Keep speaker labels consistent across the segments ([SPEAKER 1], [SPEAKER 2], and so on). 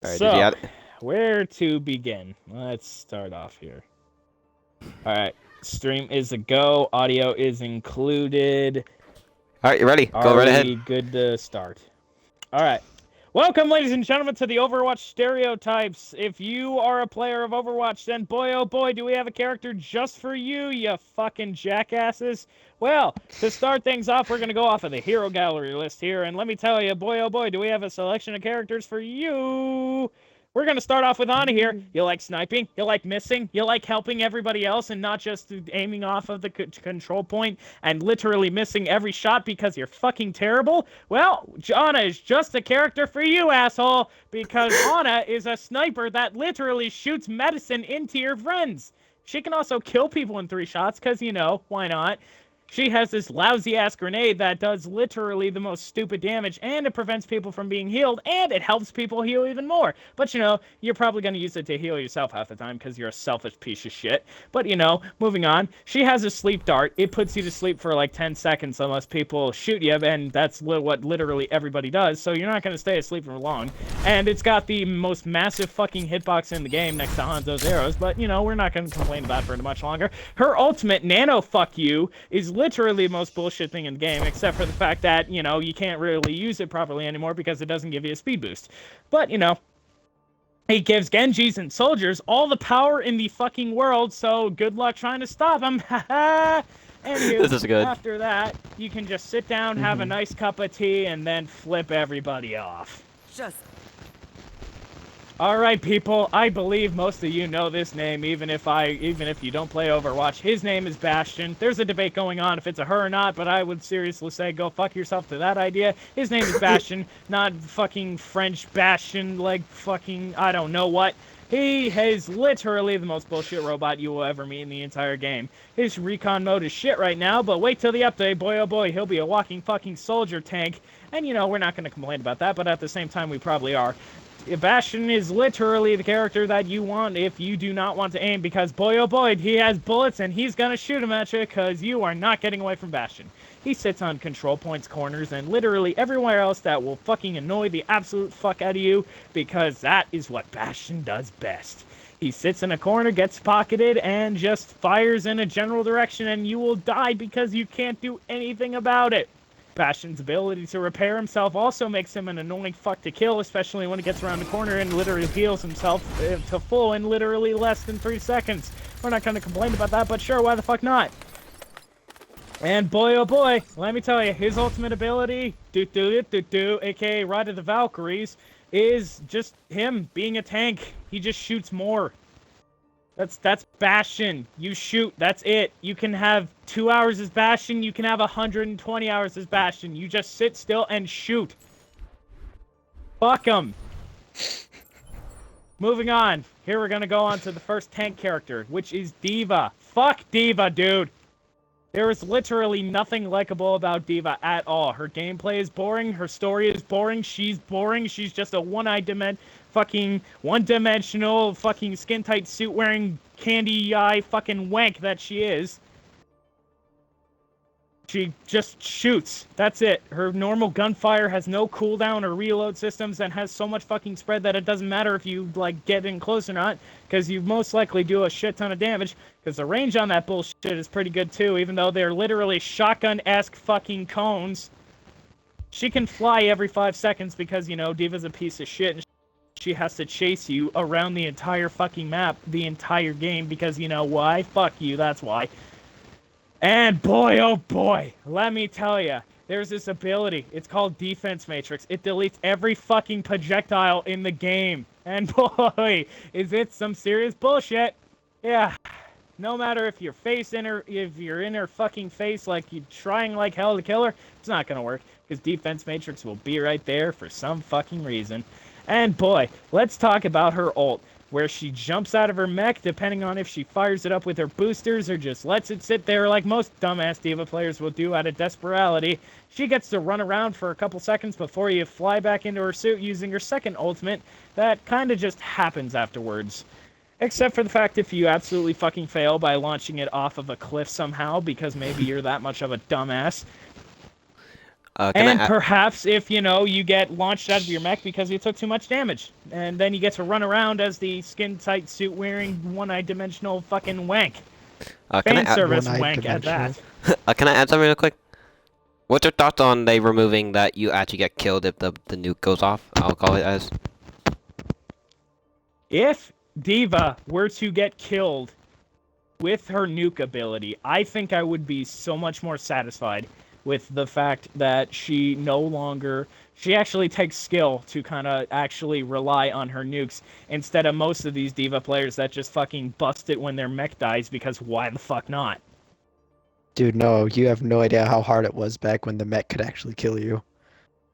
[SPEAKER 1] Alright, did you
[SPEAKER 2] So,
[SPEAKER 1] add it?
[SPEAKER 2] where to begin? Let's start off here. Alright, stream is a go. Audio is included.
[SPEAKER 1] Alright, you ready? Go
[SPEAKER 2] Are
[SPEAKER 1] right
[SPEAKER 2] we
[SPEAKER 1] ahead.
[SPEAKER 2] good to start? Alright. Welcome, ladies and gentlemen, to the Overwatch Stereotypes. If you are a player of Overwatch, then boy, oh boy, do we have a character just for you, you fucking jackasses. Well, to start things off, we're going to go off of the hero gallery list here, and let me tell you, boy, oh boy, do we have a selection of characters for you. We're going to start off with Ana here. You like sniping, you like missing, you like helping everybody else and not just aiming off of the control point and literally missing every shot because you're fucking terrible? Well, Ana is just a character for you, asshole, because Ana is a sniper that literally shoots medicine into your friends. She can also kill people in 3 shots, because, you know, why not? She has this lousy-ass grenade that does literally the most stupid damage, and it prevents people from being healed, and it helps people heal even more. But, you know, you're probably going to use it to heal yourself half the time because you're a selfish piece of shit. But, you know, moving on. She has a sleep dart. It puts you to sleep for like 10 seconds unless people shoot you, and that's what literally everybody does, so you're not going to stay asleep for long. And it's got the most massive fucking hitbox in the game next to Hanzo's arrows, but, you know, we're not going to complain about it for much longer. Her ultimate, Nano Fuck You, is literally the most bullshit thing in the game, except for the fact that, you know, you can't really use it properly anymore because it doesn't give you a speed boost. But, you know, it gives Genjis and soldiers all the power in the fucking world, so good luck trying to stop them. Anywho,
[SPEAKER 1] This is good.
[SPEAKER 2] after that, you can just sit down, have a nice cup of tea, and then flip everybody off.
[SPEAKER 3] Just
[SPEAKER 2] Alright, people, I believe most of you know this name, even if you don't play Overwatch. His name is Bastion. There's a debate going on if it's a her or not, but I would seriously say go fuck yourself to that idea. His name is Bastion, not fucking French Bastion, like fucking, I don't know what. He is literally the most bullshit robot you will ever meet in the entire game. His recon mode is shit right now, but wait till the update, boy oh boy, he'll be a walking fucking soldier tank. And you know, we're not going to complain about that, but at the same time, we probably are. Bastion is literally the character that you want if you do not want to aim, because boy oh boy, he has bullets and he's gonna shoot them at you because you are not getting away from Bastion. He sits on control points, corners, and literally everywhere else that will fucking annoy the absolute fuck out of you, because that is what Bastion does best. He sits in a corner, gets pocketed, and just fires in a general direction, and you will die because you can't do anything about it. Bastion's ability to repair himself also makes him an annoying fuck to kill, especially when he gets around the corner and literally heals himself to full in literally less than 3 seconds. We're not going to complain about that, but sure, why the fuck not? And boy oh boy, let me tell you, his ultimate ability, aka Ride of the Valkyries, is just him being a tank. He just shoots more. That's Bastion. You shoot. That's it. You can have 2 hours as Bastion. You can have 120 hours as Bastion. You just sit still and shoot. Fuck him. Moving on. Here we're gonna go on to the first tank character, which is D.Va. Fuck D.Va, dude. There is literally nothing likable about D.Va at all. Her gameplay is boring. Her story is boring. She's boring. She's just a one-dimensional fucking skin-tight suit-wearing candy-eye fucking wank that she is. She just shoots. That's it. Her normal gunfire has no cooldown or reload systems and has so much fucking spread that it doesn't matter if you, like, get in close or not, because you most likely do a shit ton of damage, because the range on that bullshit is pretty good too, even though they're literally shotgun-esque fucking cones. She can fly every 5 seconds because, you know, D.Va's a piece of shit, and she has to chase you around the entire fucking map, the entire game, because, you know why? Fuck you, that's why. And boy, oh boy, let me tell you, there's this ability. It's called Defense Matrix. It deletes every fucking projectile in the game. And boy, is it some serious bullshit. Yeah, no matter if you're in her fucking face like you're trying like hell to kill her, it's not gonna work, because Defense Matrix will be right there for some fucking reason. And boy, let's talk about her ult, where she jumps out of her mech, depending on if she fires it up with her boosters or just lets it sit there like most dumbass D.Va players will do out of desperality. She gets to run around for a couple seconds before you fly back into her suit using her second ultimate that kinda just happens afterwards. Except for the fact if you absolutely fucking fail by launching it off of a cliff somehow, because maybe you're that much of a dumbass. And perhaps if, you get launched out of your mech because you took too much damage. And then you get to run around as the skin-tight suit-wearing, one-eyed dimensional fucking wank. Fan service wank at that.
[SPEAKER 1] Can I add something real quick? What's your thoughts on they removing that you actually get killed if the nuke goes off? I'll call it as.
[SPEAKER 2] If D.Va were to get killed with her nuke ability, I think I would be so much more satisfied with the fact that she actually takes skill to kind of actually rely on her nukes instead of most of these D.Va players that just fucking bust it when their mech dies because why the fuck not?
[SPEAKER 3] Dude, no, you have no idea how hard it was back when the mech could actually kill you.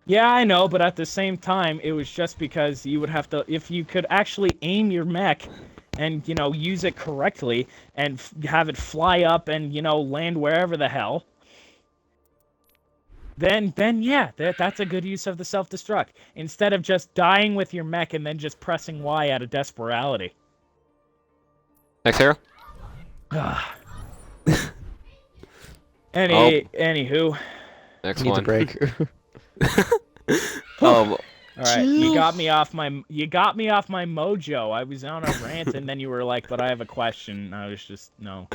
[SPEAKER 2] Yeah, I know, but at the same time, it was just because you would have to, if you could actually aim your mech and, use it correctly and have it fly up and, land wherever the hell, then yeah, that's a good use of the self-destruct. Instead of just dying with your mech and then just pressing Y out of desperality.
[SPEAKER 1] Next hero?
[SPEAKER 2] Anywho.
[SPEAKER 1] Next
[SPEAKER 3] Needs
[SPEAKER 1] one.
[SPEAKER 3] a break.
[SPEAKER 2] All right, you got me off my mojo. I was on a rant, and then you were like, "But I have a question." I was just no.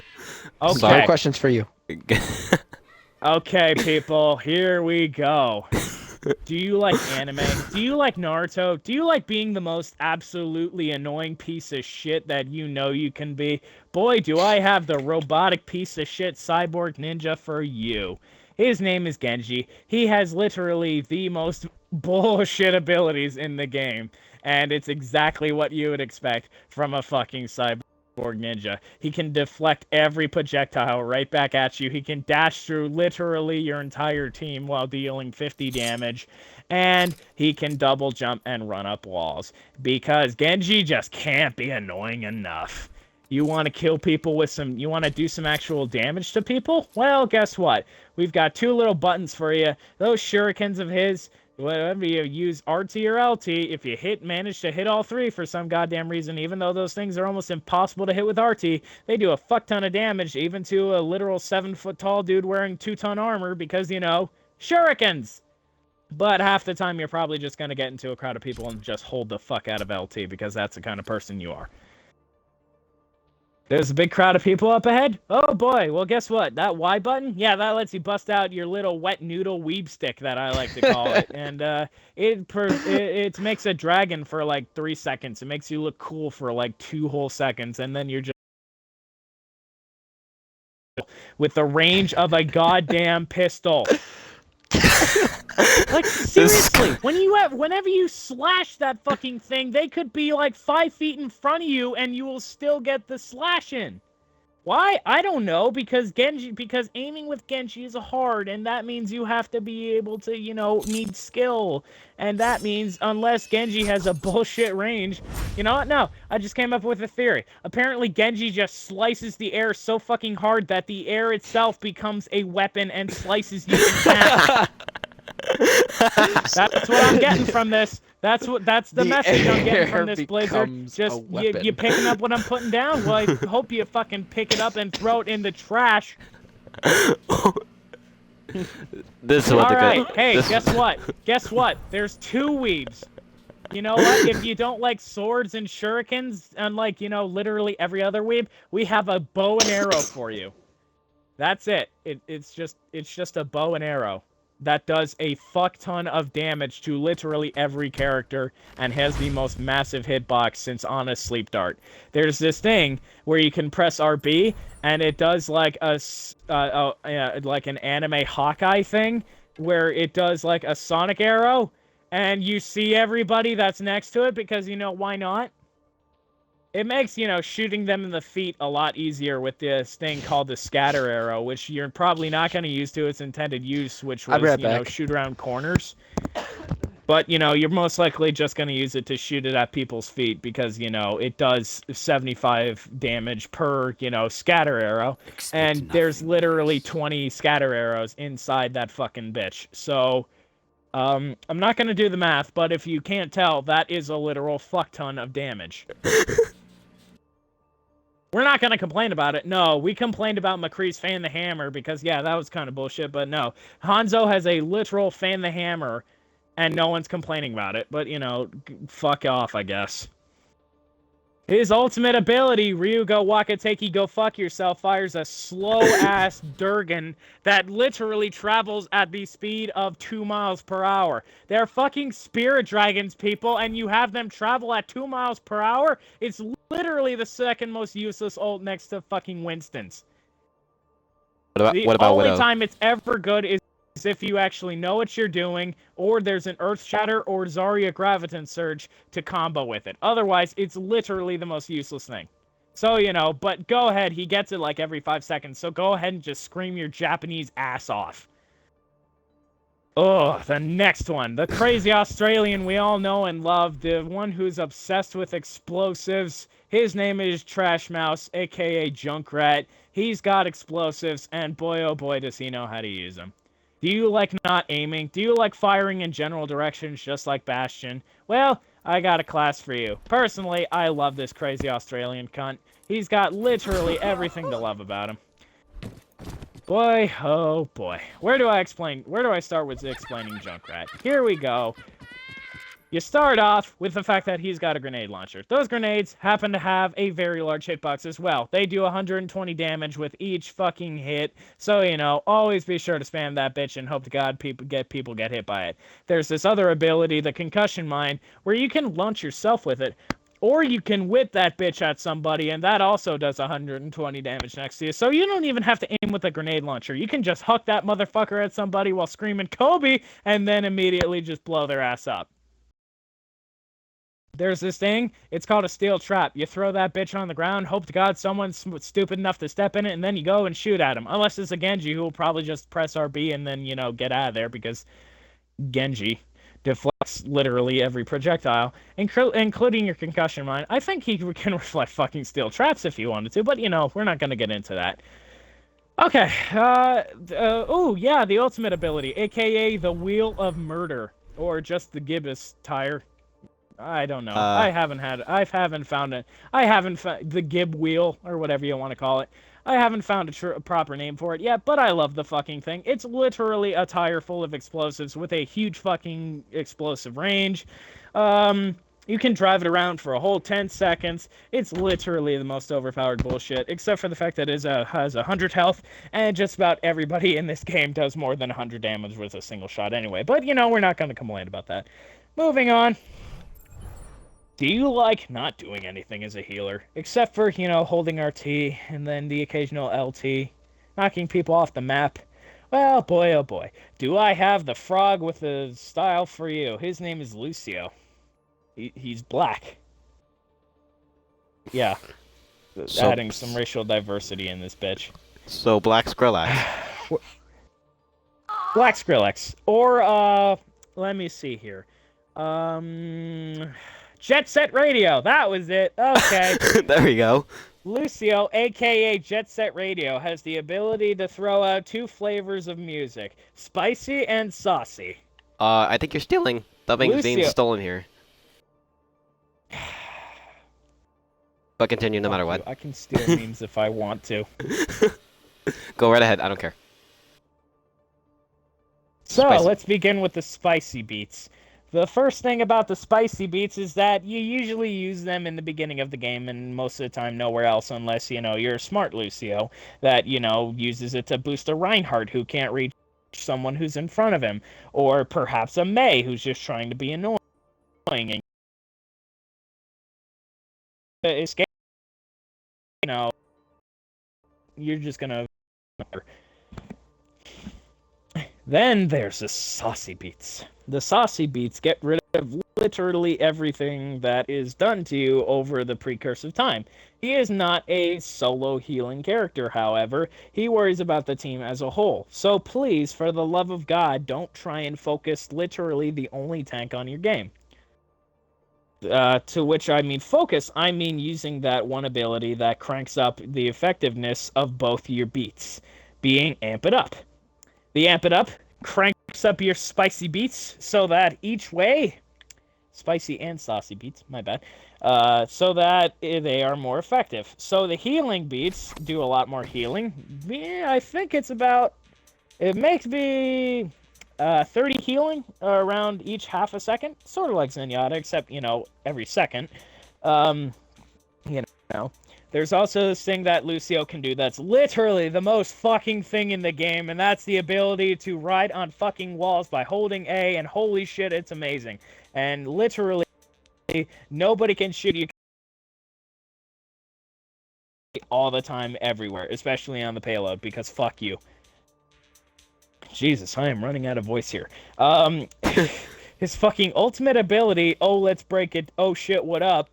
[SPEAKER 2] Okay.
[SPEAKER 3] No questions for you.
[SPEAKER 2] Okay, people, here we go. Do you like anime? Do you like Naruto? Do you like being the most absolutely annoying piece of shit that you can be? Boy, do I have the robotic piece of shit cyborg ninja for you. His name is Genji. He has literally the most bullshit abilities in the game, and it's exactly what you would expect from a fucking cyborg ninja. He can deflect every projectile right back at you. He can dash through literally your entire team while dealing 50 damage. And he can double jump and run up walls. Because Genji just can't be annoying enough. You want to kill people with you want to do some actual damage to people? Well, guess what? We've got two little buttons for you. Those shurikens of his, whatever you use, RT or LT, if you manage to hit all three for some goddamn reason, even though those things are almost impossible to hit with RT, they do a fuck ton of damage, even to a literal 7-foot-tall dude wearing 2-ton armor, because, shurikens! But half the time, you're probably just going to get into a crowd of people and just hold the fuck out of LT, because that's the kind of person you are. There's a big crowd of people up ahead? Oh boy, well guess what? That Y button? Yeah, that lets you bust out your little wet noodle weeb stick that I like to call it. And it makes a dragon for like 3 seconds. It makes you look cool for like 2 whole seconds, and then you're just with the range of a goddamn pistol. Like, seriously, whenever you slash that fucking thing, they could be like 5 feet in front of you and you will still get the slash in. Why? I don't know, because aiming with Genji is hard, and that means you have to be able to, need skill. And that means, unless Genji has a bullshit range, you know what? No, I just came up with a theory. Apparently, Genji just slices the air so fucking hard that the air itself becomes a weapon and slices you in half. That's what I'm getting from this. That's the message I'm getting from this, Blizzard. Just you picking up what I'm putting down? Well, I hope you fucking pick it up and throw it in the trash.
[SPEAKER 1] This is
[SPEAKER 2] what all right, hey, guess what? Guess what? There's 2 weebs. You know what? If you don't like swords and shurikens, unlike, literally every other weeb, we have a bow and arrow for you. That's it. It's just a bow and arrow that does a fuck ton of damage to literally every character and has the most massive hitbox since Honest Sleep Dart. There's this thing where you can press RB and it does like like an anime Hawkeye thing where it does like a sonic arrow and you see everybody that's next to it because, why not? It makes, shooting them in the feet a lot easier with this thing called the scatter arrow, which you're probably not going to use to its intended use, which was, shoot around corners. But, you're most likely just going to use it to shoot it at people's feet because, it does 75 damage per, scatter arrow. And there's literally 20 scatter arrows inside that fucking bitch. So, I'm not going to do the math, but if you can't tell, that is a literal fuck ton of damage. We're not going to complain about it. No, we complained about McCree's fan the hammer because, yeah, that was kind of bullshit. But no, Hanzo has a literal fan the hammer, and no one's complaining about it. But, you know, fuck off, I guess. His ultimate ability, Ryuga Wakateki Go Fuck Yourself, fires a slow-ass Durgan that literally travels at the speed of 2 miles per hour. They're fucking spirit dragons, people, and you have them travel at 2 miles per hour? It's literally the second most useless ult next to fucking Winston's.
[SPEAKER 1] What about
[SPEAKER 2] The only
[SPEAKER 1] Widow?
[SPEAKER 2] time it's ever good is if you actually know what you're doing, or there's an Earth Shatter or Zarya Graviton Surge to combo with it. Otherwise, it's literally the most useless thing. So, you know, but go ahead. He gets it like every 5 seconds, so go ahead and just scream your Japanese ass off. Oh, the next one. The crazy Australian we all know and love. The one who's obsessed with explosives. His name is Trash Mouse, aka Junkrat. He's got explosives, and boy oh boy does he know how to use them. Do you like not aiming? Do you like firing in general directions just like Bastion? Well, I got a class for you. Personally, I love this crazy Australian cunt. He's got literally everything to love about him. Boy, oh boy. Where do I start with explaining Junkrat? Here we go. You start off with the fact that he's got a grenade launcher. Those grenades happen to have a very large hitbox as well. They do 120 damage with each fucking hit. So, you know, always be sure to spam that bitch and hope to God people get hit by it. There's this other ability, the concussion mine, where you can launch yourself with it. Or you can whip that bitch at somebody, and that also does 120 damage next to you. So you don't even have to aim with a grenade launcher. You can just huck that motherfucker at somebody while screaming Kobe, and then immediately just blow their ass up. There's this thing, it's called a steel trap. You throw that bitch on the ground, hope to God someone's stupid enough to step in it, and then you go and shoot at him. Unless it's a Genji who will probably just press RB and then, you know, get out of there, because Genji deflects literally every projectile, including your concussion mine. I think he can reflect fucking steel traps if he wanted to, but, you know, we're not going to get into that. Okay, oh, yeah, the ultimate ability, aka the Wheel of Murder, or just the gibbous tire. I don't know. I haven't found the Gib wheel, or whatever you want to call it. I haven't found a proper name for it yet, but I love the fucking thing. It's literally a tire full of explosives with a huge fucking explosive range. You can drive it around for a whole 10 seconds. It's literally the most overpowered bullshit, except for the fact that it has 100 health, and just about everybody in this game does more than 100 damage with a single shot anyway. But, you know, we're not going to complain about that. Moving on. Do you like not doing anything as a healer? Except for, you know, holding RT and then the occasional LT, knocking people off the map. Well, boy, oh boy. Do I have the frog with the style for you? His name is Lucio. He's black. Yeah.
[SPEAKER 1] So,
[SPEAKER 2] adding some racial diversity in this bitch.
[SPEAKER 1] So Black Skrillex.
[SPEAKER 2] Black Skrillex. Or, let me see here. Jet Set Radio. That was it. Okay.
[SPEAKER 1] There we go.
[SPEAKER 2] Lucio, aka Jet Set Radio, has the ability to throw out 2 flavors of music. Spicy and saucy.
[SPEAKER 1] I think you're stealing. Something's being
[SPEAKER 2] Lucio.
[SPEAKER 1] stolen here. But continue no matter what.
[SPEAKER 2] I can steal memes if I want to.
[SPEAKER 1] Go right ahead, I don't care.
[SPEAKER 2] So,
[SPEAKER 1] Spicy.
[SPEAKER 2] let's begin with the spicy beats. The first thing about the spicy beats is that you usually use them in the beginning of the game and most of the time nowhere else unless, you know, you're a smart Lucio that, you know, uses it to boost a Reinhardt who can't reach someone who's in front of him. Or perhaps a Mei who's just trying to be annoying and escape. You know, you're just gonna... Then there's the saucy beats. The saucy beats get rid of literally everything that is done to you over the precursive time. He is not a solo healing character, however. He worries about the team as a whole. So please, for the love of God, don't try and focus literally the only tank on your game. To which I mean focus, I mean using that one ability that cranks up the effectiveness of both your beats, being Amp It Up. The Amp It Up cranks up your spicy beats so that each way, spicy and saucy beats, my bad, so that they are more effective. So the healing beats do a lot more healing. Yeah, I think it's about, it makes me 30 healing around each half a second, sort of like Zenyatta, except, every second. Um, you know. There's also this thing that Lucio can do that's literally the most fucking thing in the game, and that's the ability to ride on fucking walls by holding A, and holy shit, it's amazing. And literally, nobody can shoot you all the time, everywhere, especially on the payload, because fuck you. Jesus, I am running out of voice here. His fucking ultimate ability, oh, let's break it, oh shit, what up,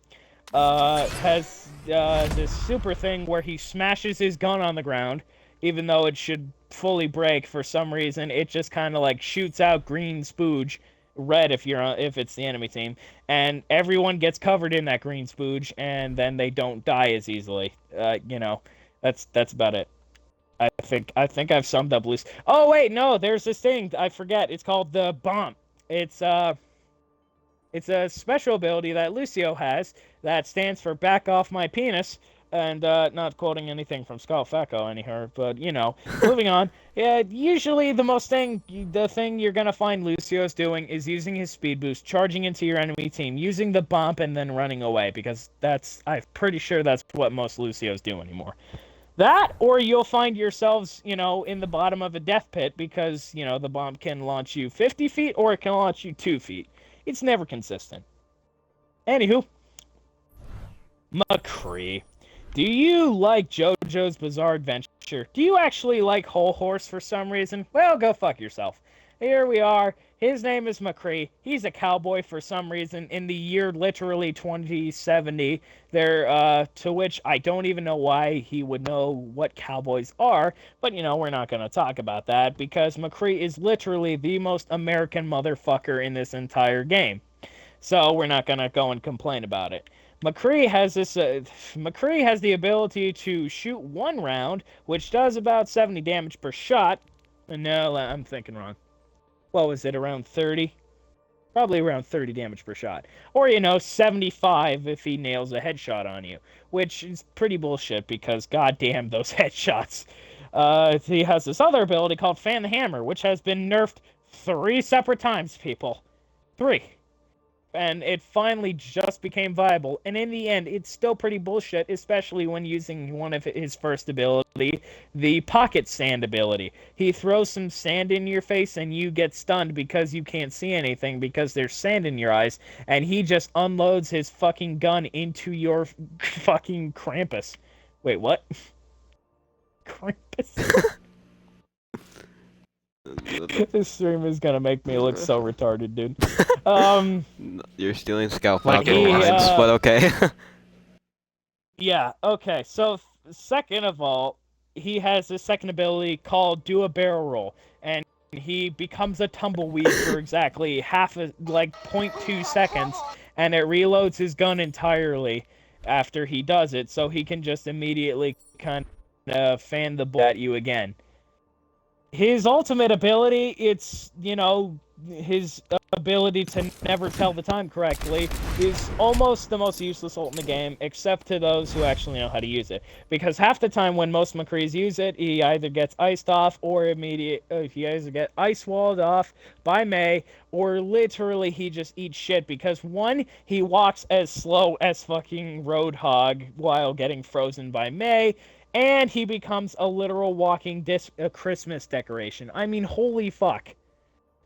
[SPEAKER 2] has this super thing where he smashes his gun on the ground, even though it should fully break for some reason. It just kind of like shoots out green spooge, red if it's the enemy team, and everyone gets covered in that green spooge, and then they don't die as easily. That's about it. I think I've summed up loose. Oh wait, no, there's this thing I forget. It's called the bomb. It's a special ability that Lucio has that stands for "back off my penis," and not quoting anything from Skull Facco anyhow, but moving on. Yeah, usually the thing you're gonna find Lucio's doing is using his speed boost, charging into your enemy team, using the bump, and then running away, because I'm pretty sure that's what most Lucios do anymore. That, or you'll find yourselves, in the bottom of a death pit because, the bomb can launch you 50 feet or it can launch you 2 feet. It's never consistent. Anywho, McCree. Do you like JoJo's Bizarre Adventure? Do you actually like Whole Horse for some reason? Well, go fuck yourself. Here we are. His name is McCree. He's a cowboy for some reason in the year literally 2070. To which I don't even know why he would know what cowboys are, but we're not going to talk about that because McCree is literally the most American motherfucker in this entire game. So we're not going to go and complain about it. McCree has the ability to shoot one round, which does about 70 damage per shot. No, I'm thinking wrong. What was it, around 30? Probably around 30 damage per shot. Or, 75 if he nails a headshot on you, which is pretty bullshit because goddamn those headshots. He has this other ability called Fan the Hammer, which has been nerfed 3 separate times, people. 3. And it finally just became viable. And in the end, it's still pretty bullshit, especially when using one of his first ability, the pocket sand ability. He throws some sand in your face and you get stunned because you can't see anything because there's sand in your eyes, and he just unloads his fucking gun into your fucking Krampus. Wait, what? Krampus? This stream is gonna make me look so retarded, dude.
[SPEAKER 1] You're stealing Scout
[SPEAKER 2] Like
[SPEAKER 1] Falcon lines, but okay.
[SPEAKER 2] Yeah, okay. So, second of all, he has this second ability called Do a Barrel Roll, and he becomes a tumbleweed for exactly 0.2 seconds, and it reloads his gun entirely after he does it, so he can just immediately kind of fan the ball at you again. His ultimate ability, it's, his ability to never tell the time correctly, is almost the most useless ult in the game, except to those who actually know how to use it. Because half the time when most McCrees use it, he either gets iced off or he either get ice walled off by Mei, or literally he just eats shit because one, he walks as slow as fucking Roadhog while getting frozen by Mei, and he becomes a literal walking Christmas decoration. I mean, holy fuck.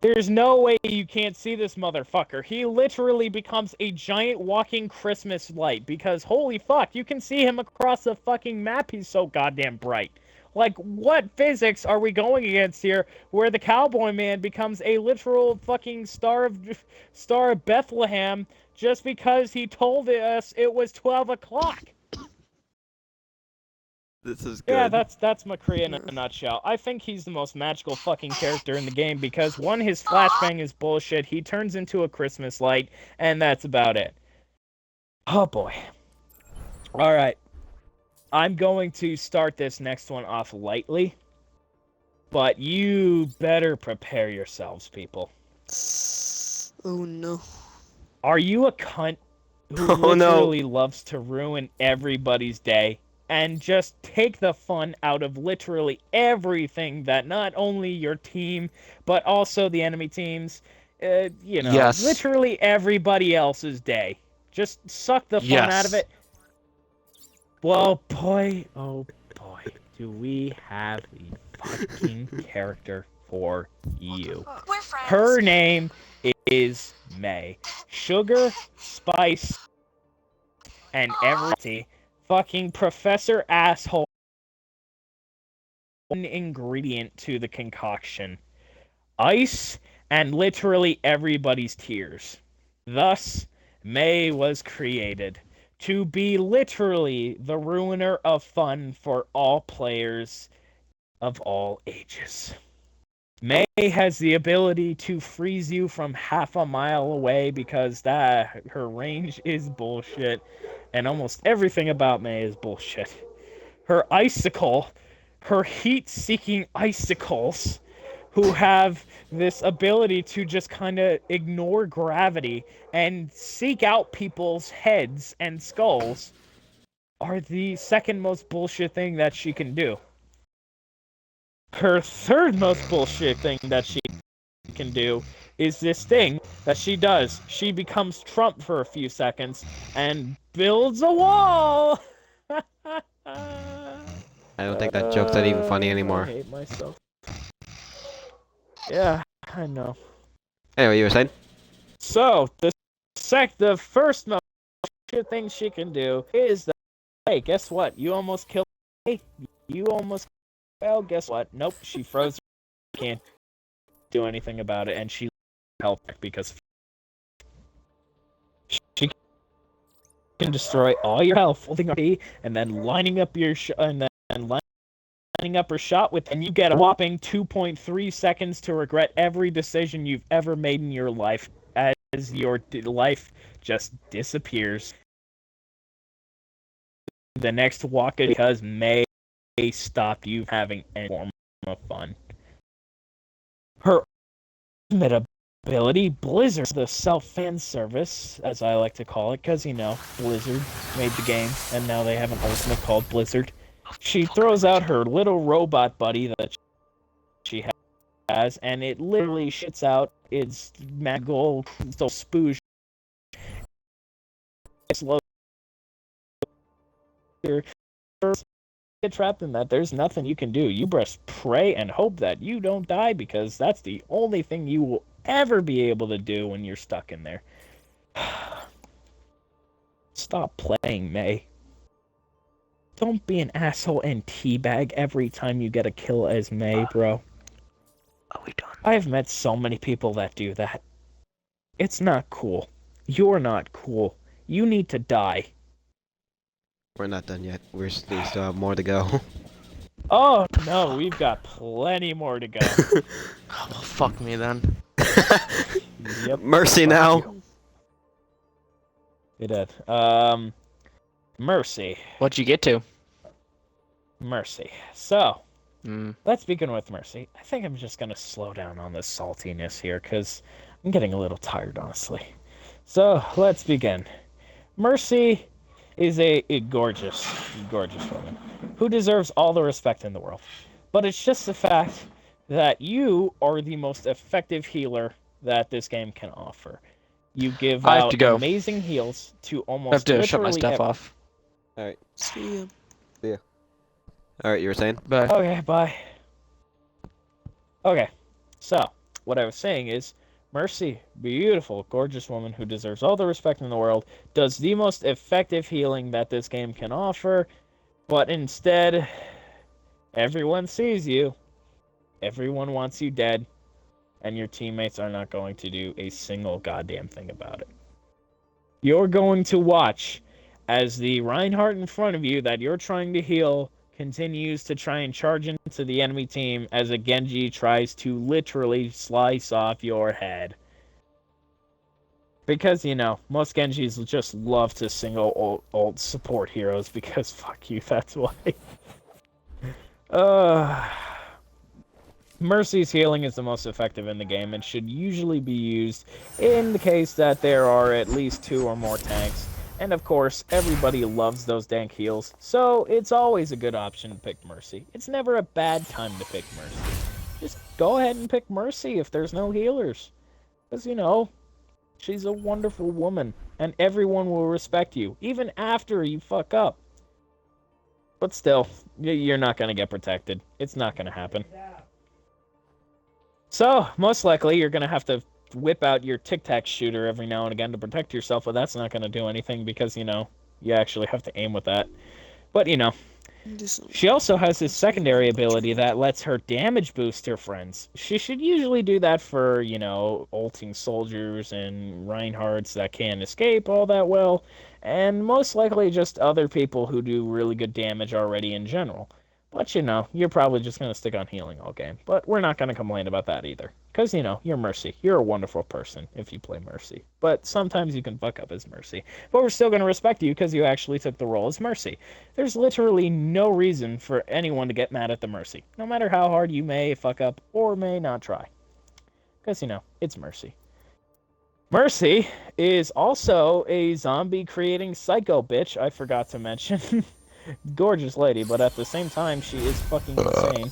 [SPEAKER 2] There's no way you can't see this motherfucker. He literally becomes a giant walking Christmas light because holy fuck, you can see him across the fucking map. He's so goddamn bright. Like, what physics are we going against here where the cowboy man becomes a literal fucking star of Bethlehem just because he told us it was 12 o'clock?
[SPEAKER 1] This is good.
[SPEAKER 2] Yeah, that's McCree in a nutshell. I think he's the most magical fucking character in the game because, one, his flashbang is bullshit, he turns into a Christmas light, and that's about it. Oh boy. Alright. I'm going to start this next one off lightly, but you better prepare yourselves, people.
[SPEAKER 4] Oh no.
[SPEAKER 2] Are you a cunt who
[SPEAKER 1] Oh no.
[SPEAKER 2] literally loves to ruin everybody's day and just take the fun out of literally everything that not only your team, but also the enemy teams,
[SPEAKER 4] Yes.
[SPEAKER 2] literally everybody else's day? Just suck the fun out of
[SPEAKER 4] Yes.
[SPEAKER 2] it. Well, boy, oh boy, do we have the fucking character for you.
[SPEAKER 5] We're friends.
[SPEAKER 2] Her name is May. Sugar, spice, and everything. Fucking Professor Asshole. One ingredient to the concoction. Ice and literally everybody's tears. Thus, May was created to be literally the ruiner of fun for all players of all ages. May has the ability to freeze you from half a mile away because her range is bullshit, and almost everything about May is bullshit. Her icicle, her heat-seeking icicles, who have this ability to just kind of ignore gravity and seek out people's heads and skulls, are the second most bullshit thing that she can do. Her third most bullshit thing that she can do is this thing that she does. She becomes Trump for a few seconds and builds a wall!
[SPEAKER 1] I don't think that joke's not even funny anymore.
[SPEAKER 2] I hate myself. Yeah, I know.
[SPEAKER 1] Anyway, you were saying?
[SPEAKER 2] So, the first most shit thing she can do is that, hey, guess what? You almost killed me. Well, guess what? Nope, she froze. Can't do anything about it, and she helped back because she can destroy all your health, holding RP, and then lining up your lining up her shot with, and you get a whopping 2.3 seconds to regret every decision you've ever made in your life as your life just disappears. The next walk because May stopped you having any form of fun. Her ultimate ability, Blizzard, the self-fan service, as I like to call it, because, Blizzard made the game, and now they have an ultimate called Blizzard. She throws out her little robot buddy that she has, and it literally shits out its magical spooge. It's low. Get trapped in that. There's nothing you can do. You just pray and hope that you don't die, because that's the only thing you will ever be able to do when you're stuck in there. Stop playing, May. Don't be an asshole and teabag every time you get a kill as May, bro.
[SPEAKER 4] Are we done?
[SPEAKER 2] I've met so many people that do that. It's not cool. You're not cool. You need to die.
[SPEAKER 1] We're not done yet. We still have more to go.
[SPEAKER 2] Oh, no, we've got plenty more to go.
[SPEAKER 4] Oh, well, fuck me then.
[SPEAKER 2] Yep.
[SPEAKER 1] Mercy
[SPEAKER 2] Fuck
[SPEAKER 1] now.
[SPEAKER 2] you. You did. Mercy.
[SPEAKER 3] What'd you get to?
[SPEAKER 2] Mercy. So,
[SPEAKER 4] Mm.
[SPEAKER 2] let's begin with Mercy. I think I'm just going to slow down on this saltiness here, because I'm getting a little tired, honestly. So, let's begin. Mercy is a gorgeous, gorgeous woman who deserves all the respect in the world. But it's just the fact that you are the most effective healer that this game can offer. You give
[SPEAKER 3] I have
[SPEAKER 2] out
[SPEAKER 3] to go.
[SPEAKER 2] amazing heals to almost
[SPEAKER 3] I have to
[SPEAKER 2] literally
[SPEAKER 3] shut my stuff off.
[SPEAKER 1] Alright.
[SPEAKER 4] See ya.
[SPEAKER 1] Alright, you were saying?
[SPEAKER 3] Bye.
[SPEAKER 2] Okay, bye. Okay, so what I was saying is, Mercy, beautiful, gorgeous woman who deserves all the respect in the world, does the most effective healing that this game can offer, but instead, everyone sees you, everyone wants you dead, and your teammates are not going to do a single goddamn thing about it. You're going to watch as the Reinhardt in front of you that you're trying to heal continues to try and charge into the enemy team as a Genji tries to literally slice off your head. Because, most Genjis just love to single ult support heroes because fuck you, that's why. Mercy's healing is the most effective in the game and should usually be used in the case that there are at least 2 or more tanks. And of course, everybody loves those dank heals, so it's always a good option to pick Mercy. It's never a bad time to pick Mercy. Just go ahead and pick Mercy if there's no healers. Because, you know, she's a wonderful woman, and everyone will respect you, even after you fuck up. But still, you're not going to get protected. It's not going to happen. So, most likely, you're going to have to whip out your tic-tac shooter every now and again to protect yourself, but that's not going to do anything because, you know, you actually have to aim with that. But, you know, she also has this secondary ability that lets her damage boost her friends. She should usually do that for, you know, ulting soldiers and Reinhardts that can't escape all that well, and most likely just other people who do really good damage already in general. But, you know, you're probably just going to stick on healing all game. But we're not going to complain about that either. Because, you know, you're Mercy. You're a wonderful person if you play Mercy. But sometimes you can fuck up as Mercy. But we're still going to respect you because you actually took the role as Mercy. There's literally no reason for anyone to get mad at the Mercy. No matter how hard you may fuck up or may not try. Because, you know, it's Mercy. Mercy is also a zombie-creating psycho bitch I forgot to mention. Gorgeous lady, but at the same time, she is fucking insane.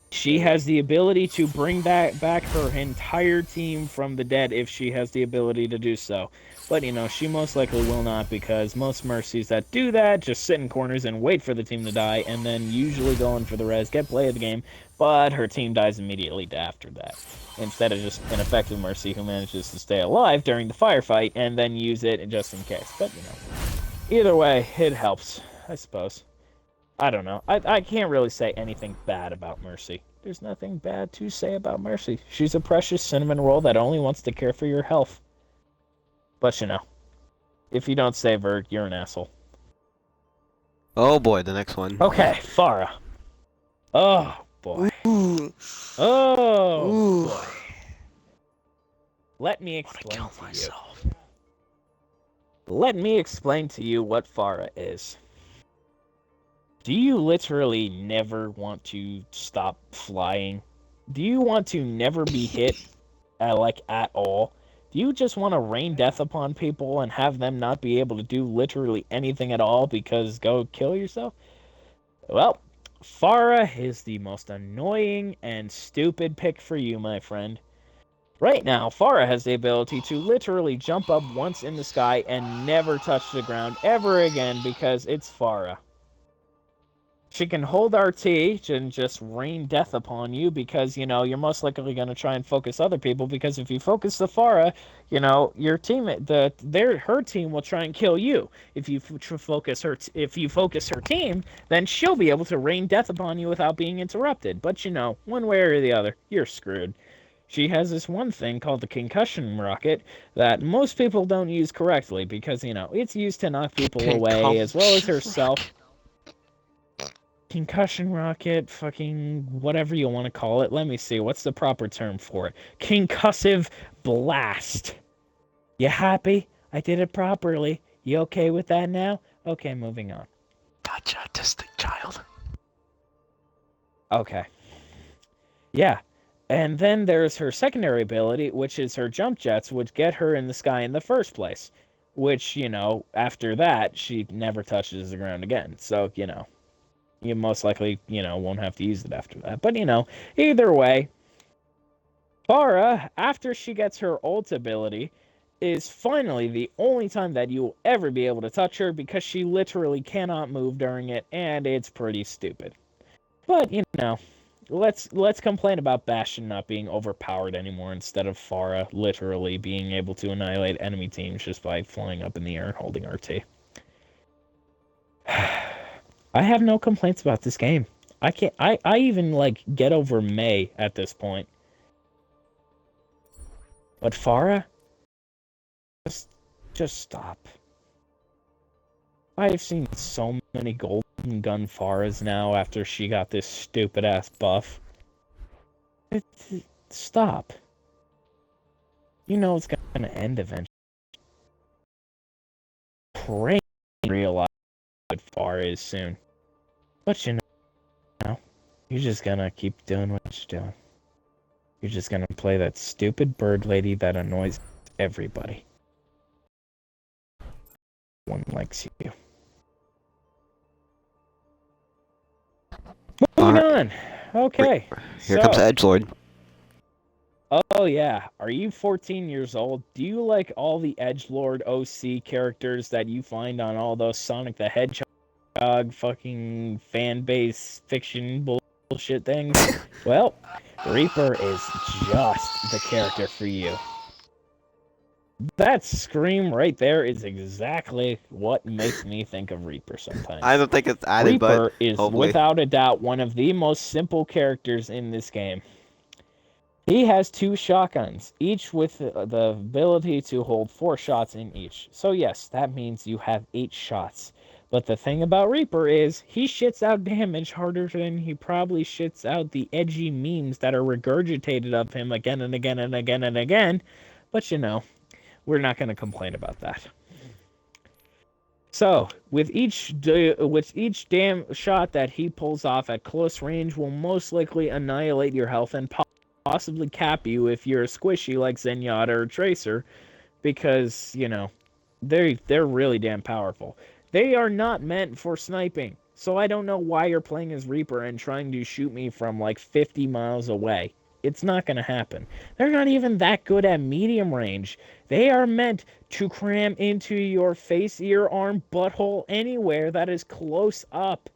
[SPEAKER 2] She has the ability to bring back her entire team from the dead if she has the ability to do so. But, you know, she most likely will not because most Mercies that do that just sit in corners and wait for the team to die and then usually go in for the res, get play of the game, but her team dies immediately after that. Instead of just an effective Mercy who manages to stay alive during the firefight and then use it just in case. But, you know. Either way, it helps, I suppose. I don't know. I can't really say anything bad about Mercy. There's nothing bad to say about Mercy. She's a precious cinnamon roll that only wants to care for your health. But, you know, if you don't save her, you're an asshole.
[SPEAKER 1] Oh boy, the next one.
[SPEAKER 2] Okay, Pharah. Oh, boy.
[SPEAKER 4] Ooh.
[SPEAKER 2] Oh,
[SPEAKER 4] Ooh.
[SPEAKER 2] boy. Let me explain to
[SPEAKER 4] myself.
[SPEAKER 2] you. Let me explain to you what Pharah is. Do you literally never want to stop flying? Do you want to never be hit, at all? Do you just want to rain death upon people and have them not be able to do literally anything at all because go kill yourself? Well, Pharah is the most annoying and stupid pick for you, my friend. Right now, Pharah has the ability to literally jump up once in the sky and never touch the ground ever again because it's Pharah. She can hold RT and just rain death upon you because, you know, you're most likely going to try and focus other people because if you focus the Pharah, you know, your team, her team will try and kill you. If you focus her team, then she'll be able to rain death upon you without being interrupted. But, you know, one way or the other, you're screwed. She has this one thing called the concussion rocket that most people don't use correctly because, you know, it's used to knock people away as well as herself. Concussion rocket, fucking whatever you want to call it. Let me see. What's the proper term for it? Concussive blast. You happy? I did it properly. You okay with that now? Okay, moving on.
[SPEAKER 4] Gotcha, autistic child.
[SPEAKER 2] Okay. Yeah. And then there's her secondary ability, which is her jump jets, which get her in the sky in the first place. Which, you know, after that, she never touches the ground again. So, you know. You most likely, you know, won't have to use it after that. But, you know, either way, Pharah, after she gets her ult ability, is finally the only time that you will ever be able to touch her because she literally cannot move during it, and it's pretty stupid. But, you know, let's complain about Bastion not being overpowered anymore instead of Pharah literally being able to annihilate enemy teams just by flying up in the air and holding RT. I have no complaints about this game. I even, like, get over May at this point. But Pharah? Just stop. I've seen so many golden gun Pharahs now after she got this stupid-ass buff. Stop. You know it's gonna end eventually. Pray realize what Pharah is soon. But you know, You're just gonna keep doing what you're doing. You're just gonna play that stupid bird lady that annoys everybody. One likes you. Moving on. Okay.
[SPEAKER 1] Here comes the edgelord.
[SPEAKER 2] Oh yeah. Are you 14 years old? Do you like all the edgelord OC characters that you find on all those Sonic the Hedgehog fucking fan base fiction bullshit things? Well, Reaper is just the character for you. That scream right there is exactly what makes me think of Reaper sometimes.
[SPEAKER 1] I don't think it's added,
[SPEAKER 2] Reaper
[SPEAKER 1] but
[SPEAKER 2] is
[SPEAKER 1] hopefully.
[SPEAKER 2] without a doubt one of the most simple characters in this game. He has 2 shotguns, each with the ability to hold 4 shots in each. So yes, that means you have 8 shots. But the thing about Reaper is, he shits out damage harder than he probably shits out the edgy memes that are regurgitated of him again and again and again and again. But you know, we're not going to complain about that. So, with each damn shot that he pulls off at close range will most likely annihilate your health and possibly cap you if you're a squishy like Zenyatta or Tracer, because, you know, they're really damn powerful. They are not meant for sniping, so I don't know why you're playing as Reaper and trying to shoot me from like 50 miles away. It's not going to happen. They're not even that good at medium range. They are meant to cram into your face, ear, arm, butthole, anywhere that is close up.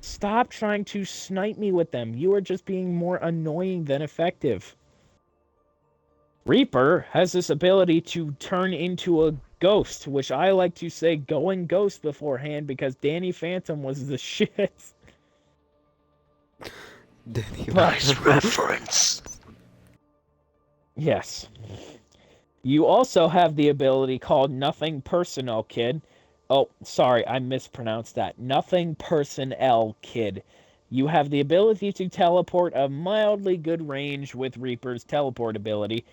[SPEAKER 2] Stop trying to snipe me with them. You are just being more annoying than effective. Reaper has this ability to turn into a ghost, which I like to say going ghost beforehand because Danny Phantom was the shit.
[SPEAKER 4] Nice reference.
[SPEAKER 2] Yes. You also have the ability called Nothing Personnel Kid. Oh, sorry, I mispronounced that. Nothing Personnel Kid. You have the ability to teleport a mildly good range with Reaper's teleport ability.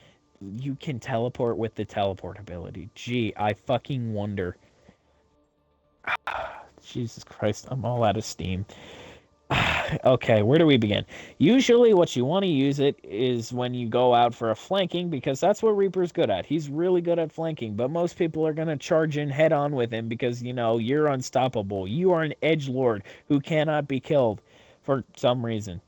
[SPEAKER 2] You can teleport with the teleport ability. Gee, I fucking wonder. Jesus Christ, I'm all out of steam. Okay, where do we begin? Usually what you want to use it is when you go out for a flanking, because that's what Reaper's good at. He's really good at flanking, but most people are going to charge in head on with him because, you know, you're unstoppable. You are an edgelord who cannot be killed for some reason.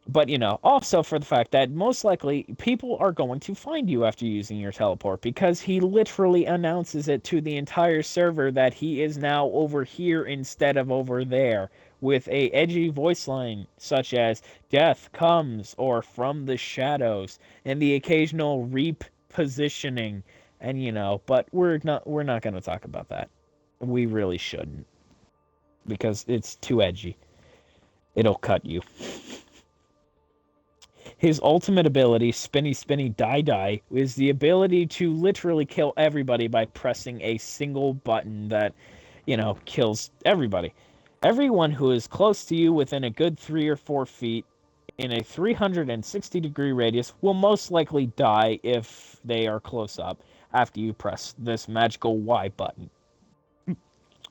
[SPEAKER 2] But, you know, also for the fact that most likely people are going to find you after using your teleport because he literally announces it to the entire server that he is now over here instead of over there with a edgy voice line such as death comes or from the shadows and the occasional reap positioning. And, you know, but we're not going to talk about that. We really shouldn't because it's too edgy. It'll cut you. His ultimate ability, Spinny Spinny Die Die, is the ability to literally kill everybody by pressing a single button that, you know, kills everybody. Everyone who is close to you within a good 3 or 4 feet in a 360-degree radius will most likely die if they are close up after you press this magical Y button.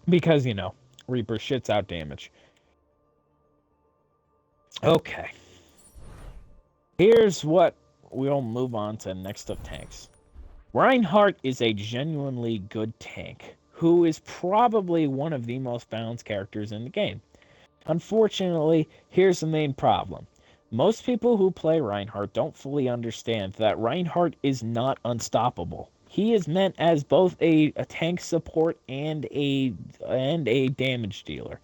[SPEAKER 2] Because, you know, Reaper shits out damage. Okay. Here's what we'll move on to next of tanks. Reinhardt is a genuinely good tank, who is probably one of the most balanced characters in the game. Unfortunately, here's the main problem. Most people who play Reinhardt don't fully understand that Reinhardt is not unstoppable. He is meant as both a tank support and a damage dealer.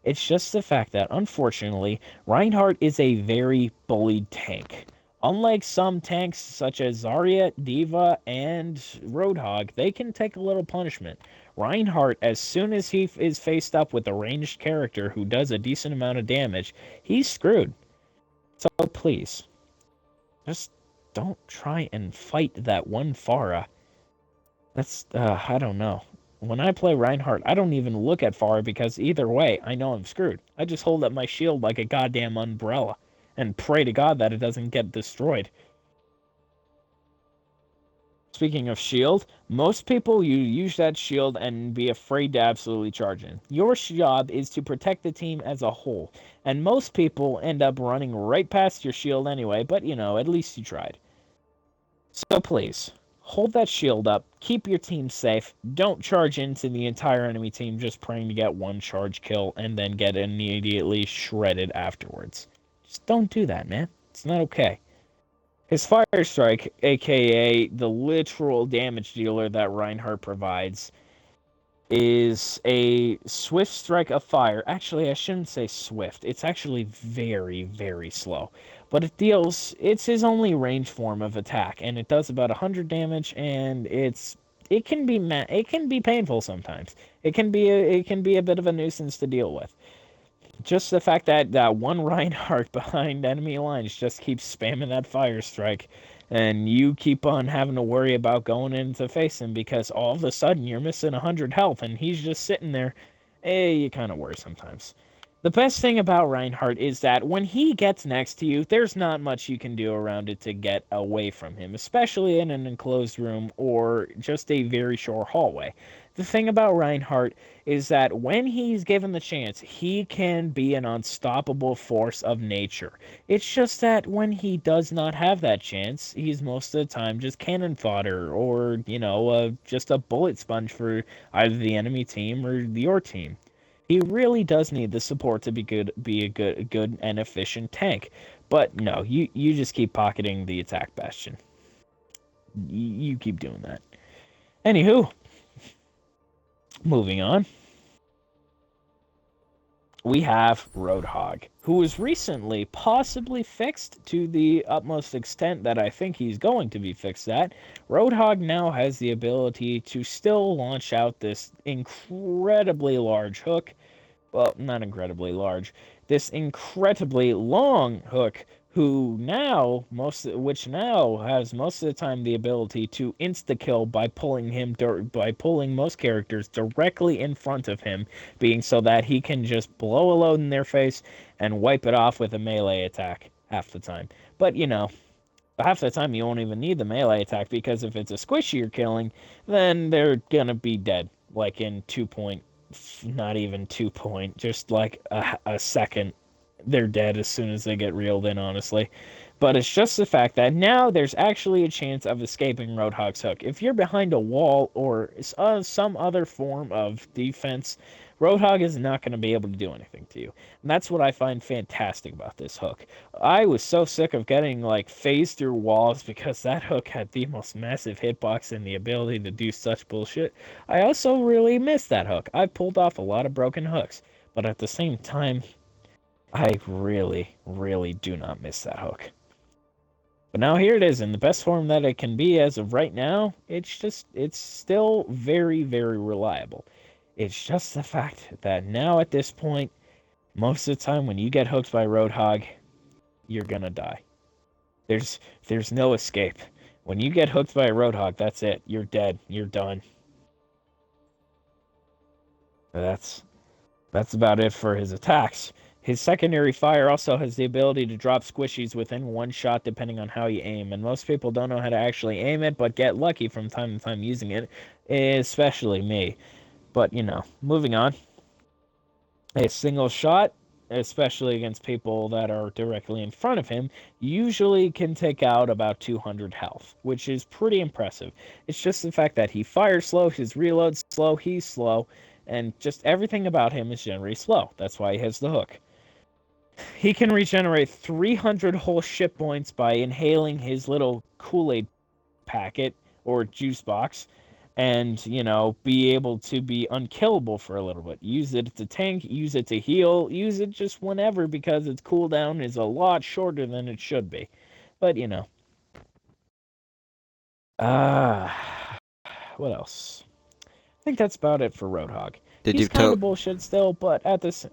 [SPEAKER 2] It's just the fact that, unfortunately, Reinhardt is a very bullied tank. Unlike some tanks such as Zarya, Diva, and Roadhog, they can take a little punishment. Reinhardt, as soon as he is faced up with a ranged character who does a decent amount of damage, he's screwed. So please, just don't try and fight that one Pharah. That's, I don't know. When I play Reinhardt, I don't even look at Pharah because either way, I know I'm screwed. I just hold up my shield like a goddamn umbrella and pray to God that it doesn't get destroyed. Speaking of shield, most people you use that shield and be afraid to absolutely charge in. Your job is to protect the team as a whole, and most people end up running right past your shield anyway, but at least you tried. So please, hold that shield up, keep your team safe, don't charge into the entire enemy team just praying to get one charge kill and then get immediately shredded afterwards. Just don't do that, man. It's not okay. His Fire Strike, aka the literal damage dealer that Reinhardt provides, is a swift strike of fire. Actually, I shouldn't say swift. It's actually very, very slow. But it's his only range form of attack, and it does about 100 damage, and it can be painful sometimes. It can be a bit of a nuisance to deal with. Just the fact that one Reinhardt behind enemy lines just keeps spamming that fire strike, and you keep on having to worry about going in to face him because all of a sudden you're missing 100 health and he's just sitting there, you kind of worry sometimes. The best thing about Reinhardt is that when he gets next to you, there's not much you can do around it to get away from him, especially in an enclosed room or just a very short hallway. The thing about Reinhardt is that when he's given the chance, he can be an unstoppable force of nature. It's just that when he does not have that chance, he's most of the time just cannon fodder or, just a bullet sponge for either the enemy team or your team. He really does need the support to be a good and efficient tank. But no, you just keep pocketing the attack bastion. You keep doing that. Anywho, moving on. We have Roadhog, who was recently possibly fixed to the utmost extent that I think he's going to be fixed at. Roadhog now has the ability to still launch out this incredibly large hook. Well, not incredibly large. This incredibly long hook which now has most of the time the ability to insta kill by pulling most characters directly in front of him, being so that he can just blow a load in their face and wipe it off with a melee attack half the time. But half the time you won't even need the melee attack because if it's a squishy you're killing, then they're gonna be dead, like in 2 point, not even 2 point, just like a second they're dead as soon as they get reeled in, honestly. But it's just the fact that now there's actually a chance of escaping Roadhog's hook. If you're behind a wall or some other form of defense, Roadhog is not going to be able to do anything to you. And that's what I find fantastic about this hook. I was so sick of getting phased through walls because that hook had the most massive hitbox and the ability to do such bullshit. I also really miss that hook. I pulled off a lot of broken hooks, but at the same time, I really, really do not miss that hook. But now here it is in the best form that it can be as of right now. It's still very, very reliable. It's just the fact that now at this point, most of the time when you get hooked by Roadhog, you're gonna die. There's no escape. When you get hooked by a Roadhog, that's it. You're dead. You're done. That's about it for his attacks. His secondary fire also has the ability to drop squishies within one shot depending on how you aim, and most people don't know how to actually aim it, but get lucky from time to time using it, especially me. But, moving on. A single shot, especially against people that are directly in front of him, usually can take out about 200 health, which is pretty impressive. It's just the fact that he fires slow, his reload's slow, he's slow, and just everything about him is generally slow. That's why he has the hook. He can regenerate 300 whole ship points by inhaling his little Kool-Aid packet or juice box and, be able to be unkillable for a little bit. Use it to tank, use it to heal, use it just whenever because its cooldown is a lot shorter than it should be. But, what else? I think that's about it for Roadhog. He's kind of bullshit still, but at this...